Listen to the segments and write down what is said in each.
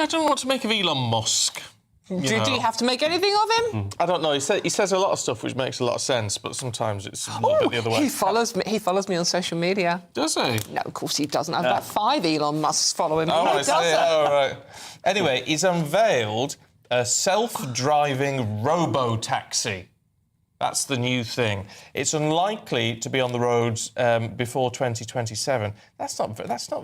I don't know what to make of Elon Musk. Do you have to make anything of him? I don't know. He says a lot of stuff which makes a lot of sense, but sometimes it's a little bit the other way. He follows me on social media. Does he? No, of course he doesn't. I've about 5 Elon Musks following me. Oh, No, I he see. doesn't. Oh, right. Anyway, he's unveiled a self-driving robo-taxi. That's the new thing. It's unlikely to be on the roads before 2027. That's not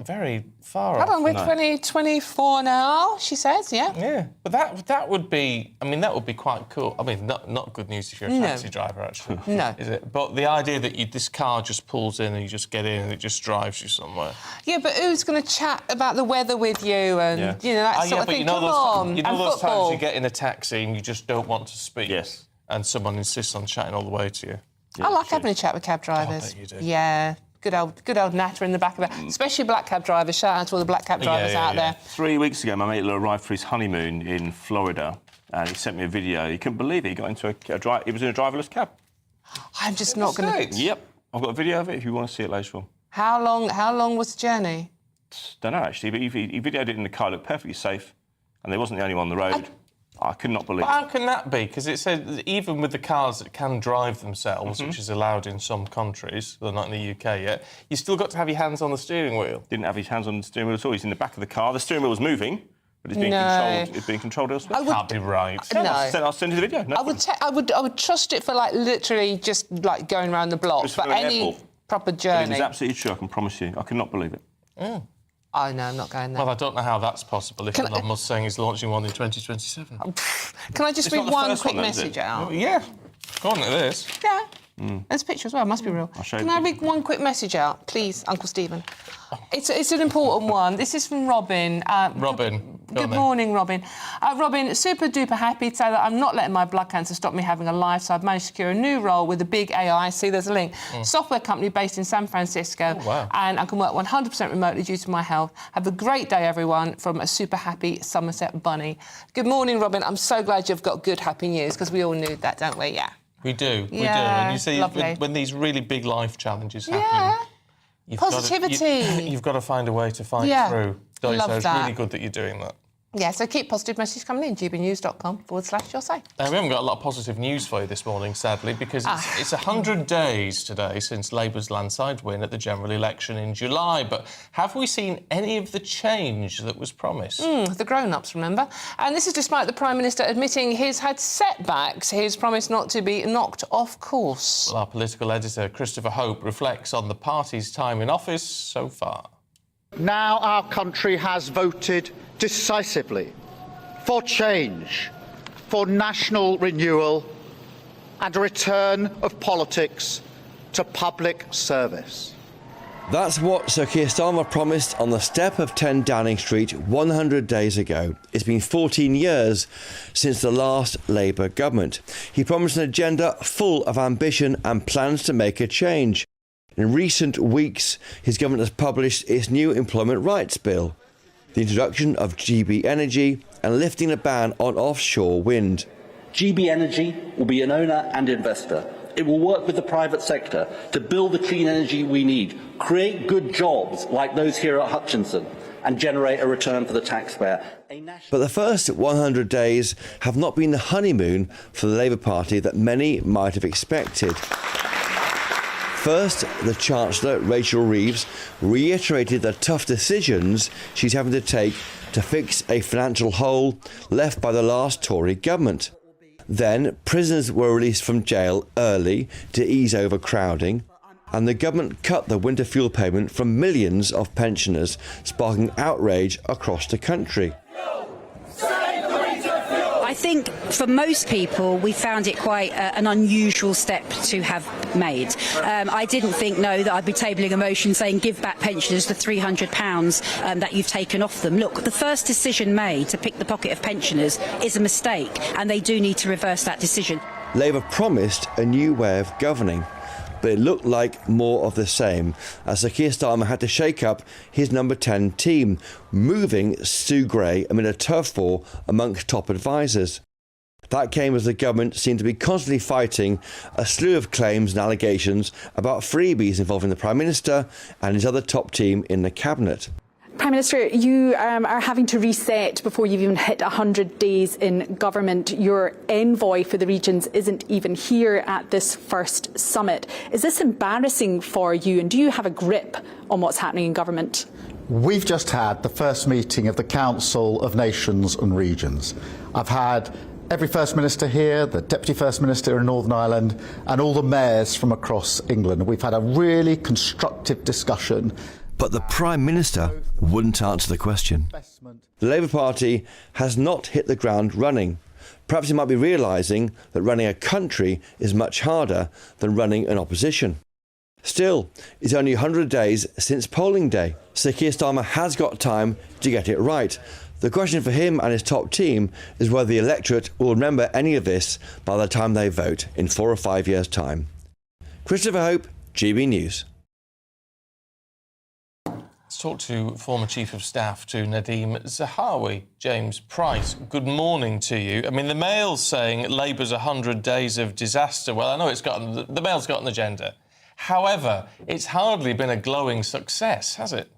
very far off. Hold on, we're 2024 now, she says, yeah? Yeah, but that would be... I mean, that would be quite cool. I mean, not good news if you're a taxi driver, actually. No. Is it? But the idea that this car just pulls in and you just get in and it just drives you somewhere. Yeah, but who's going to chat about the weather with you and, that sort of thing? Come on, you know and those football. times you get in a taxi and you just don't want to speak? Yes. And someone insists on chatting all the way to you. I like having a chat with cab drivers. I bet you do. Yeah, good old natter in the back of it. Especially black cab drivers. Shout out to all the black cab drivers out there. 3 weeks ago, my mate arrived for his honeymoon in Florida, and he sent me a video. He couldn't believe it. He got into he was in a driverless cab. I'm just not going to... Yep, I've got a video of it if you want to see it later on. How long was the journey? Don't know, actually, but he videoed it in the car. It looked perfectly safe, and they wasn't the only one on the road. I could not believe it. How can that be? Because it said that even with the cars that can drive themselves, which is allowed in some countries, though not in the UK yet, you still got to have your hands on the steering wheel. Didn't have his hands on the steering wheel at all. He's in the back of the car. The steering wheel was moving, but it's being controlled. It's being controlled elsewhere. Can't be right. No. I'll send you the video. No I would trust it for literally just going around the block. Just for But an any airport. proper But journey. it was absolutely true. I can promise you. I could not believe it. Oh no, I'm not going there. Well, I don't know how that's possible if Elon Musk saying he's launching one in 2027. Can I just It's read not the one first quick one, though, is it? message out? Yeah, according to this. Yeah. There's a picture as well. Must be real. show you Can the I read one quick message out, please, Uncle Stephen? It's an important one. This is from Robin. Robin. Good morning, Robin. Robin, super duper happy to say that I'm not letting my blood cancer stop me having a life, so I've managed to secure a new role with a big AI. See, there's a link. Software company based in San Francisco. Oh, wow. And I can work 100% remotely due to my health. Have a great day, everyone, from a super happy Somerset bunny. Good morning, Robin. I'm so glad you've got good, happy news, because we all knew that, don't we? Yeah. We do. Yeah, And you see, lovely. when these really big life challenges happen... Yeah. You've Positivity. You've got to find a way to fight through. Love So it's that. really good that you're doing that. Yeah, so keep positive messages coming in. gbnews.com/your say. We haven't got a lot of positive news for you this morning, sadly, because it's 100 days today since Labour's landslide win at the general election in July. But have we seen any of the change that was promised? The grown-ups, remember? And this is despite the Prime Minister admitting he's had setbacks, his promise not to be knocked off course. Well, our political editor, Christopher Hope, reflects on the party's time in office so far. Now our country has voted decisively for change, for national renewal and a return of politics to public service. That's what Sir Keir Starmer promised on the step of 10 Downing Street 100 days ago. It's been 14 years since the last Labour government. He promised an agenda full of ambition and plans to make a change. In recent weeks, his government has published its new employment rights bill, the introduction of GB Energy and lifting a ban on offshore wind. GB Energy will be an owner and investor. It will work with the private sector to build the clean energy we need, create good jobs like those here at Hutchinson, and generate a return for the taxpayer. But the first 100 days have not been the honeymoon for the Labour Party that many might have expected. First, the Chancellor, Rachel Reeves, reiterated the tough decisions she's having to take to fix a financial hole left by the last Tory government. Then, prisoners were released from jail early to ease overcrowding, and the government cut the winter fuel payment from millions of pensioners, sparking outrage across the country. I think for most people, we found it quite an unusual step to have made. I didn't think, that I'd be tabling a motion saying give back pensioners the £300 that you've taken off them. Look, the first decision made to pick the pocket of pensioners is a mistake, and they do need to reverse that decision. Labour promised a new way of governing, but it looked like more of the same, as Sir Keir Starmer had to shake up his number 10 team, moving Stu Gray amid a turf war amongst top advisers. That came as the government seemed to be constantly fighting a slew of claims and allegations about freebies involving the Prime Minister and his other top team in the Cabinet. Prime Minister, you are having to reset before you've even hit 100 days in government. Your envoy for the regions isn't even here at this first summit. Is this embarrassing for you, and do you have a grip on what's happening in government? We've just had the first meeting of the Council of Nations and Regions. I've had every First Minister here, the Deputy First Minister in Northern Ireland, and all the mayors from across England. We've had a really constructive discussion. But the Prime Minister wouldn't answer the question. The Labour Party has not hit the ground running. Perhaps he might be realising that running a country is much harder than running an opposition. Still, it's only 100 days since polling day, so Keir Starmer has got time to get it right. The question for him and his top team is whether the electorate will remember any of this by the time they vote in 4 or 5 years' time. Christopher Hope, GB News. Let's talk to former Chief of Staff to Nadhim Zahawi. James Price, good morning to you. I mean, the Mail's saying Labour's 100 days of disaster. Well, I know the Mail's got an agenda. However, it's hardly been a glowing success, has it?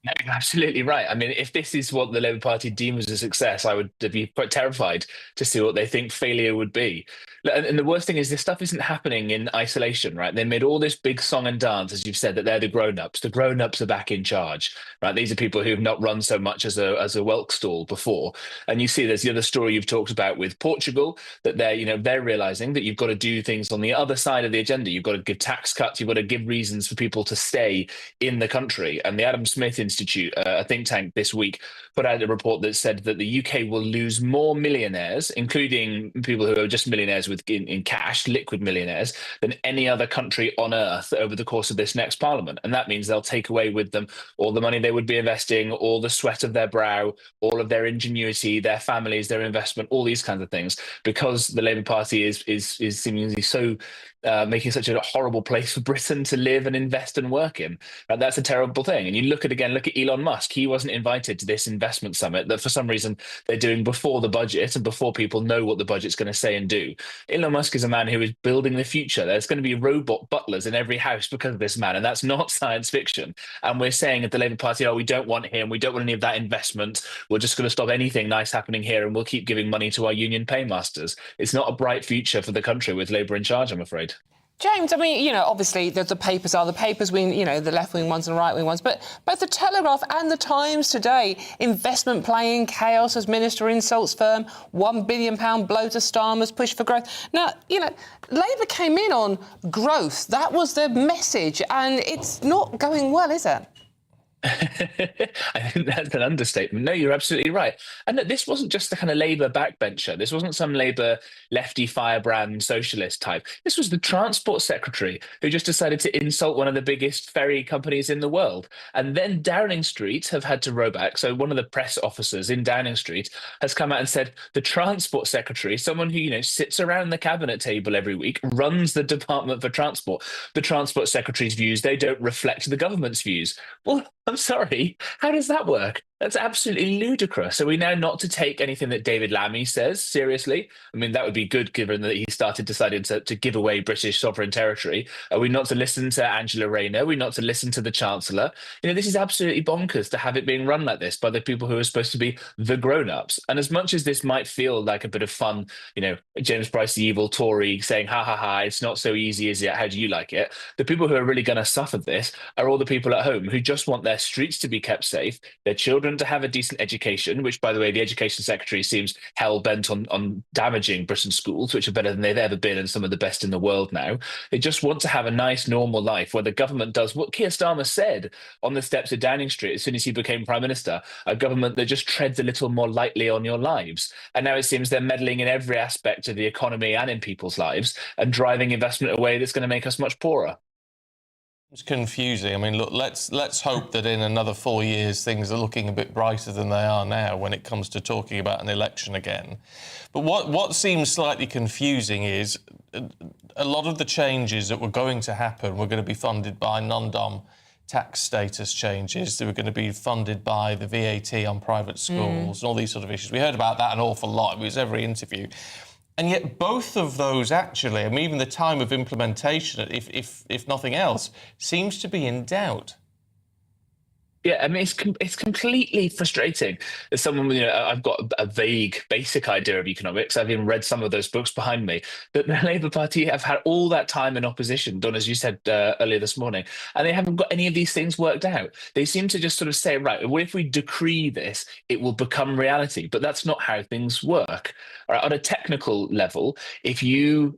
No, you're absolutely right. I mean, if this is what the Labour Party deems as a success, I would be quite terrified to see what they think failure would be. And the worst thing is this stuff isn't happening in isolation, right? They made all this big song and dance, as you've said, that they're the grown-ups. The grown-ups are back in charge, right? These are people who've not run so much as a whelk stall before. And you see there's the other story you've talked about with Portugal, that they're realising that you've got to do things on the other side of the agenda. You've got to give tax cuts. You've got to give reasons for people to stay in the country. And the Adam Smith Institute, a think tank this week, put out a report that said that the UK will lose more millionaires, including people who are just millionaires in cash, liquid millionaires, than any other country on earth over the course of this next parliament. And that means they'll take away with them all the money they would be investing, all the sweat of their brow, all of their ingenuity, their families, their investment, all these kinds of things, because the Labour Party is seemingly so making such a horrible place for Britain to live and invest and work in. And that's a terrible thing. And you look at Elon Musk. He wasn't invited to this investment summit that for some reason they're doing before the budget and before people know what the budget's going to say and do. Elon Musk is a man who is building the future. There's going to be robot butlers in every house because of this man, and that's not science fiction. And we're saying at the Labour Party, we don't want him, we don't want any of that investment, we're just going to stop anything nice happening here, and we'll keep giving money to our union paymasters. It's not a bright future for the country with Labour in charge, I'm afraid. James, I mean, obviously the papers are the papers, the left-wing ones and right-wing ones, but both the Telegraph and the Times today, investment playing chaos as minister insults firm, £1 billion blow to Starmer's push for growth. Now, Labour came in on growth. That was the message, and it's not going well, is it? I think that's an understatement. No, you're absolutely right. And look, this wasn't just the kind of Labour backbencher. This wasn't some Labour lefty firebrand socialist type. This was the Transport Secretary who just decided to insult one of the biggest ferry companies in the world. And then Downing Street have had to row back. So one of the press officers in Downing Street has come out and said the Transport Secretary, someone who, sits around the cabinet table every week, runs the Department for Transport. The Transport Secretary's views, they don't reflect the government's views. Well, I'm sorry, how does that work? That's absolutely ludicrous. Are we now not to take anything that David Lammy says seriously? I mean, that would be good given that he decided to give away British sovereign territory. Are we not to listen to Angela Rayner? Are we not to listen to the Chancellor? This is absolutely bonkers to have it being run like this by the people who are supposed to be the grown-ups. And as much as this might feel like a bit of fun, James Price, the evil Tory, saying, ha, ha, ha, it's not so easy, is it? How do you like it? The people who are really going to suffer this are all the people at home who just want their streets to be kept safe, their children to have a decent education, which, by the way, the Education Secretary seems hell-bent on damaging Britain's schools, which are better than they've ever been and some of the best in the world now. They just want to have a nice, normal life where the government does what Keir Starmer said on the steps of Downing Street as soon as he became Prime Minister, a government that just treads a little more lightly on your lives. And now it seems they're meddling in every aspect of the economy and in people's lives and driving investment away that's going to make us much poorer. It's confusing. I mean, look, let's hope that in another 4 years things are looking a bit brighter than they are now when it comes to talking about an election again. But what seems slightly confusing is a lot of the changes that were going to happen were going to be funded by non-dom tax status changes. They were going to be funded by the VAT on private schools and all these sort of issues. We heard about that an awful lot. It was every interview. And yet both of those actually, even the time of implementation, if nothing else, seems to be in doubt. Yeah, I mean, it's completely frustrating. As someone, I've got a vague, basic idea of economics. I've even read some of those books behind me. That the Labour Party have had all that time in opposition, done as you said earlier this morning, and they haven't got any of these things worked out. They seem to just sort of say, right, well, if we decree this, it will become reality. But that's not how things work. All right, on a technical level, if you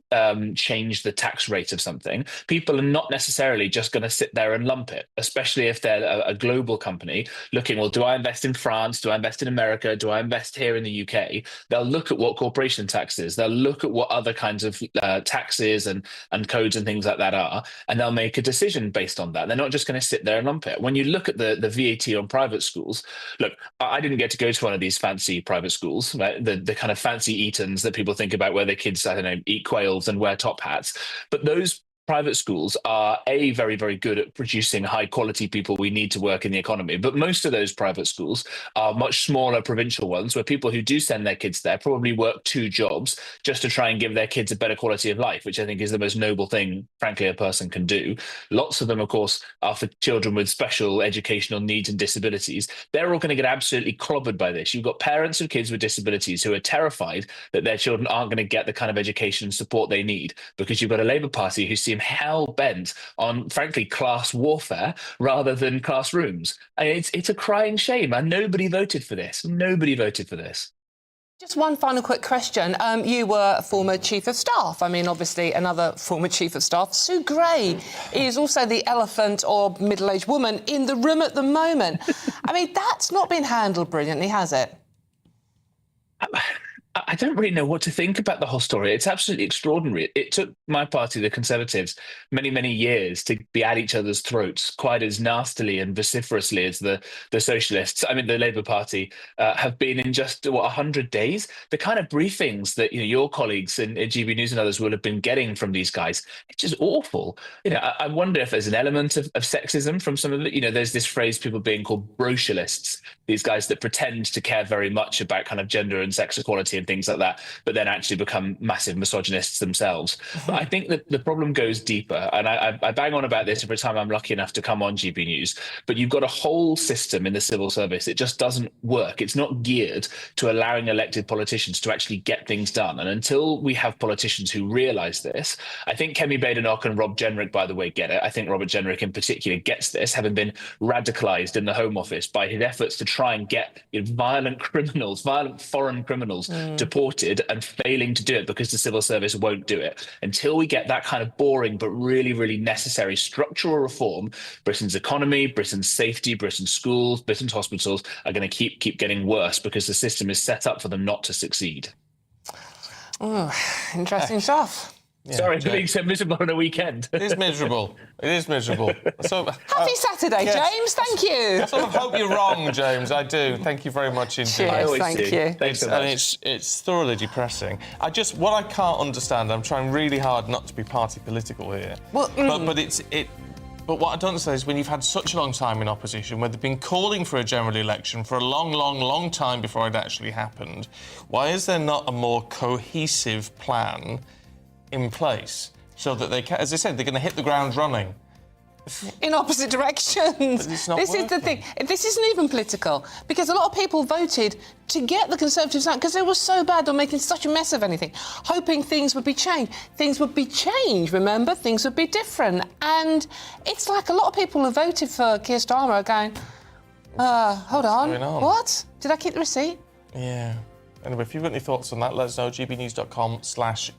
change the tax rate of something, people are not necessarily just going to sit there and lump it, especially if they're a global company looking, well, do I invest in France? Do I invest in America? Do I invest here in the UK? They'll look at what corporation tax is. They'll look at what other kinds of taxes and codes and things like that are, and they'll make a decision based on that. They're not just going to sit there and lump it. When you look at the VAT on private schools, look, I didn't get to go to one of these fancy private schools, right? The kind of fancy Etons that people think about where their kids, I don't know, eat quails and wear top hats. But those private schools are very, very good at producing high quality people we need to work in the economy. But most of those private schools are much smaller provincial ones where people who do send their kids there probably work 2 jobs just to try and give their kids a better quality of life, which I think is the most noble thing, frankly, a person can do. Lots of them, of course, are for children with special educational needs and disabilities. They're all going to get absolutely clobbered by this. You've got parents of kids with disabilities who are terrified that their children aren't going to get the kind of education and support they need, because you've got a Labour Party who seem hell-bent on, frankly, class warfare rather than classrooms. I mean, it's a crying shame, and nobody voted for this. Nobody voted for this. Just one final quick question. You were a former Chief of Staff. I mean, obviously, another former Chief of Staff, Sue Gray, is also the elephant or middle-aged woman in the room at the moment. I mean, that's not been handled brilliantly, has it? I don't really know what to think about the whole story. It's absolutely extraordinary. It took my party, the Conservatives, many, many years to be at each other's throats quite as nastily and vociferously as the Socialists, I mean, the Labour Party, have been in just, 100 days. The kind of briefings that your colleagues in GB News and others will have been getting from these guys, it's just awful. I wonder if there's an element of sexism from some of it. There's this phrase, people being called brocialists, these guys that pretend to care very much about kind of gender and sex equality and things like that, but then actually become massive misogynists themselves. But I think that the problem goes deeper, and I bang on about this every time I'm lucky enough to come on GB News, but you've got a whole system in the civil service. It just doesn't work. It's not geared to allowing elected politicians to actually get things done. And until we have politicians who realise this, I think Kemi Badenoch and Rob Jenrick, by the way, get it. I think Robert Jenrick in particular gets this, having been radicalised in the Home Office by his efforts to try and get violent foreign criminals deported, and failing to do it because the civil service won't do it. Until we get that kind of boring but really, really necessary structural reform, Britain's economy, Britain's safety, Britain's schools, Britain's hospitals are going to keep getting worse because the system is set up for them not to succeed. Oh, interesting stuff. Yeah, Sorry for being so miserable on a weekend. It is miserable. It is miserable. So, Happy Saturday, yes. James. Thank you. I sort of hope you're wrong, James. I do. Thank you very much indeed. Cheers, thank you. Thanks so much. And it's thoroughly depressing. What I can't understand, I'm trying really hard not to be party political here. Well, But what I don't understand is when you've had such a long time in opposition, where they've been calling for a general election for a long, long, long time before it actually happened, why is there not a more cohesive plan in place so that they can, as I said, they're going to hit the ground running? in opposite directions. It's not this is the thing. This isn't even political, because a lot of people voted to get the Conservatives out because they were so bad on making such a mess of anything, hoping things would be changed. Things would be changed, remember? Things would be different. And it's like a lot of people who voted for Keir Starmer are going, hold on, what? Did I keep the receipt? Yeah. Anyway, if you've got any thoughts on that, let us know. gbnews.com/yoursay.